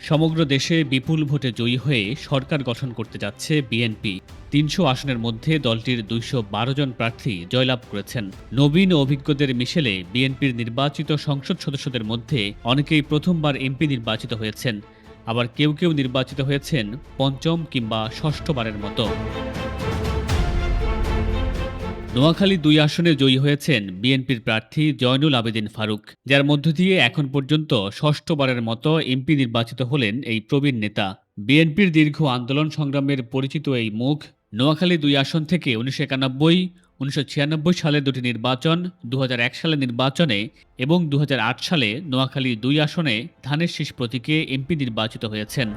সমগ্র দেশে বিপুল ভোটে জয়ী হয়ে সরকার গঠন করতে যাচ্ছে বিএনপি। ৩০০ আসনের মধ্যে দলটির ২১২ জন প্রার্থী জয়লাভ করেছেন। নবীন ও অভিজ্ঞদের মিশেলে বিএনপির নির্বাচিত সংসদ সদস্যদের মধ্যে অনেকেই প্রথমবার এমপি নির্বাচিত হয়েছেন, আবার কেউ কেউ নির্বাচিত হয়েছেন পঞ্চম কিংবা ষষ্ঠবারের মতো। নোয়াখালী ২ আসনে জয়ী হয়েছেন বিএনপির প্রার্থী জয়নুল আবেদিন ফারুক, যার মধ্য দিয়ে এখন পর্যন্ত ষষ্ঠবারের মতো এমপি নির্বাচিত হলেন এই প্রবীণ নেতা। বিএনপির দীর্ঘ আন্দোলন সংগ্রামের পরিচিত এই মুখ নোয়াখালী ২ আসন থেকে ১৯৯১, ১৯৯৬ সালে দুটি নির্বাচন, ২০০১ সালে নির্বাচনে এবং ২০০৮ সালে নোয়াখালী ২ আসনে ধানের শীষ প্রতীকে এমপি নির্বাচিত হয়েছেন।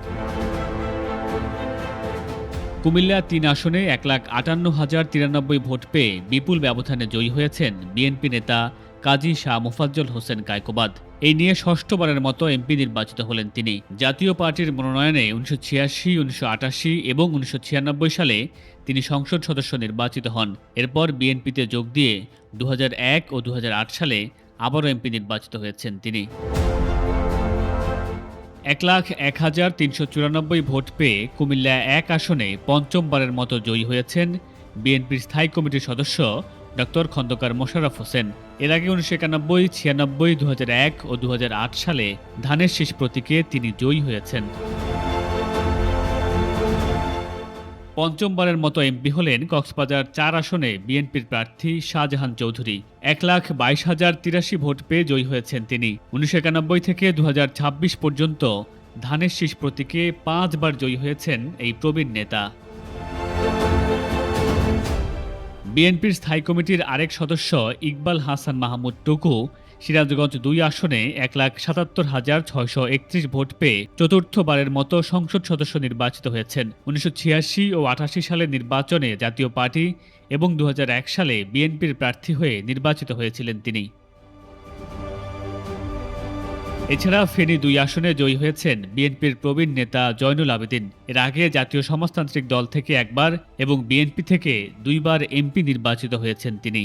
কুমিল্লা ৩ আসনে ১,৫৮,০৯৩ ভোট পেয়ে বিপুল ব্যবধানে জয়ী হয়েছেন বিএনপি নেতা কাজী শাহ মোফাজ্জল হোসেন কায়কোবাদ। এই নিয়ে ষষ্ঠবারের মতো এমপি নির্বাচিত হলেন তিনি। জাতীয় পার্টির মনোনয়নে ১৯৮৬, ১৯৮৮ এবং ১৯৯৬ সালে তিনি সংসদ সদস্য নির্বাচিত হন। এরপর বিএনপিতে যোগ দিয়ে ২০০১ ও ২০০৮ সালে আবারও এমপি নির্বাচিত হয়েছেন তিনি। ১,০১,৩৯৪ ভোট পেয়ে কুমিল্লা ১ আসনে পঞ্চমবারের মতো জয়ী হয়েছেন বিএনপির স্থায়ী কমিটির সদস্য ড. খন্দকার মোশাররফ হোসেন। এর আগে ১৯৯১, ৯৬, ২০০১ ও ২০০৮ সালে ধানের শীষ প্রতীকে তিনি জয়ী হয়েছেন। পঞ্চমবারের মতো এমপি হলেন কক্সবাজার ৪ আসনে বিএনপির প্রার্থী শাহজাহান চৌধুরী। ১,২২,০৮৩ ভোট পেয়ে জয়ী হয়েছেন তিনি। ১৯৯১ থেকে ২০২৬ পর্যন্ত ধানের শীষ প্রতীকে ৫ বার জয়ী হয়েছেন এই প্রবীণ নেতা। বিএনপির স্থায়ী কমিটির আরেক সদস্য ইকবাল হাসান মাহমুদ টুকু সিরাজগঞ্জ ২ আসনে ১,৭৭,৬৩১ ভোট পেয়ে চতুর্থবারের মতো সংসদ সদস্য নির্বাচিত হয়েছেন। ১৯৮৬ ও ৮৮ সালের নির্বাচনে জাতীয় পার্টি এবং ২০০১ সালে বিএনপির প্রার্থী হয়ে নির্বাচিত হয়েছিলেন তিনি। এছাড়া ফেনী ২ আসনে জয়ী হয়েছেন বিএনপির প্রবীণ নেতা জয়নুল আবেদিন। এর আগে জাতীয় সমাজতান্ত্রিক দল থেকে একবার এবং বিএনপি থেকে ২ বার এমপি নির্বাচিত হয়েছেন তিনি।